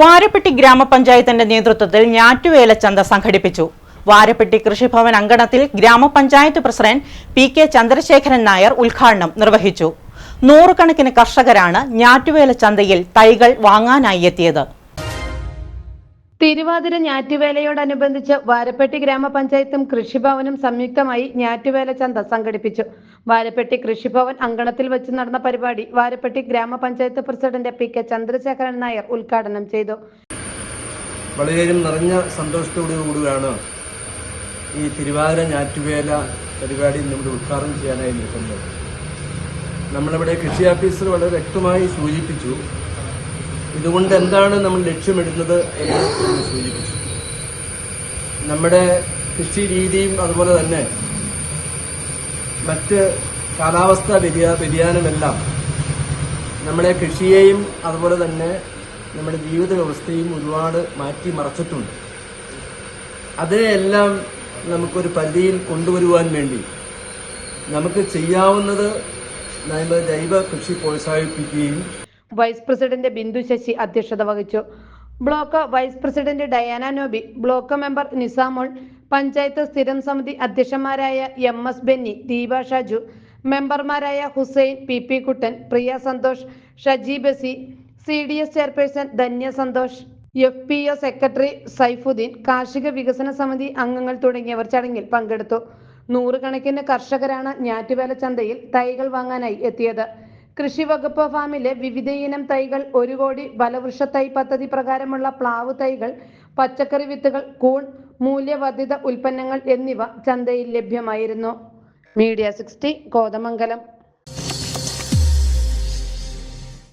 വാരപ്പെട്ടി ഗ്രാമപഞ്ചായത്തിന്റെ നേതൃത്വത്തിൽ ഞാറ്റുവേല ചന്ത സംഘടിപ്പിച്ചു. വാരപ്പെട്ടി കൃഷിഭവൻ അങ്കണത്തിൽ ഗ്രാമപഞ്ചായത്ത് പ്രസിഡന്റ് പി.കെ. ചന്ദ്രശേഖരൻ നായർ ഉദ്ഘാടനം നിർവഹിച്ചു. നൂറുകണക്കിന് കർഷകരാണ് ഞാറ്റുവേല ചന്തയിൽ തൈകൾ വാങ്ങാനായി എത്തിയത്. തിരുവാതിര ഞാറ്റുവേലയോടനുബന്ധിച്ച് വാരപ്പെട്ടി ഗ്രാമപഞ്ചായത്തും കൃഷിഭവനും സംയുക്തമായി ഞാറ്റുവേല ചന്ത സംഘടിപ്പിച്ചു. വാരപ്പെട്ടി കൃഷിഭവൻ അങ്കണത്തിൽ വെച്ച് നടന്ന പരിപാടി വാരപ്പെട്ടി ഗ്രാമപഞ്ചായത്ത് പ്രസിഡന്റ് പി.കെ. ചന്ദ്രശേഖരൻ നായർ ഉദ്ഘാടനം ചെയ്തു. വളരെയധികം നിറഞ്ഞ സന്തോഷത്തോടുകൂടിയാണ് ഈ തിരുവാതിര ഞാറ്റുവേല പരിപാടി നമ്മുടെ ഉദ്ഘാടനം ചെയ്യാനായി നിൽക്കുന്നത്. നമ്മളിവിടെ കൃഷി ഓഫീസർ വളരെ വ്യക്തമായി സൂചിപ്പിച്ചു, ഇതുകൊണ്ട് എന്താണ് നമ്മൾ ലക്ഷ്യമിടുന്നത് എന്ന് സൂചിപ്പിച്ചു. നമ്മുടെ കൃഷി രീതിയും അതുപോലെ തന്നെ മറ്റ് കാലാവസ്ഥാ വ്യതിയാനമെല്ലാം നമ്മുടെ കൃഷിയെയും അതുപോലെ തന്നെ നമ്മുടെ ജീവിത വ്യവസ്ഥയും ഒരുപാട് മാറ്റിമറിച്ചിട്ടുണ്ട്. അതിനെയെല്ലാം നമുക്കൊരു പരിധിയിൽ കൊണ്ടുവരുവാൻ വേണ്ടി നമുക്ക് ചെയ്യാവുന്നത് ജൈവ കൃഷി പ്രോത്സാഹിപ്പിക്കുകയും. വൈസ് പ്രസിഡന്റ് ബിന്ദു ശശി അധ്യക്ഷത വഹിച്ചു. Block vice president Diana Noby, block member Nisamol, panchayat സ്ഥിരം സമിതി അധ്യക്ഷന്മാരായ എം.എസ്. ബെന്നി, ദീപ ഷാജു, മെമ്പർമാരായ Hussain, P P. Kuttan, Priya Santhosh, Shaji Basi, CDS chairperson Dhanya Santhosh, FPO secretary Saifuddin, കാർഷിക വികസന സമിതി അംഗങ്ങൾ തുടങ്ങിയവർ ചടങ്ങിൽ പങ്കെടുത്തു. നൂറുകണക്കിന് കർഷകരാണ് ഞാറ്റുവേല ചന്തയിൽ തൈകൾ വാങ്ങാനായി എത്തിയത്. കൃഷി വകുപ്പ് ഫാമിലെ വിവിധയിനം തൈകൾ, 1 കോടി ഫലവൃക്ഷ തൈ പദ്ധതി പ്രകാരമുള്ള പ്ലാവ് തൈകൾ, പച്ചക്കറി വിത്തുകൾ, കൂൺ, മൂല്യവർദ്ധിത ഉൽപ്പന്നങ്ങൾ എന്നിവ ചന്തയിൽ ലഭ്യമായിരുന്നു. മീഡിയ 60 കോതമംഗലം.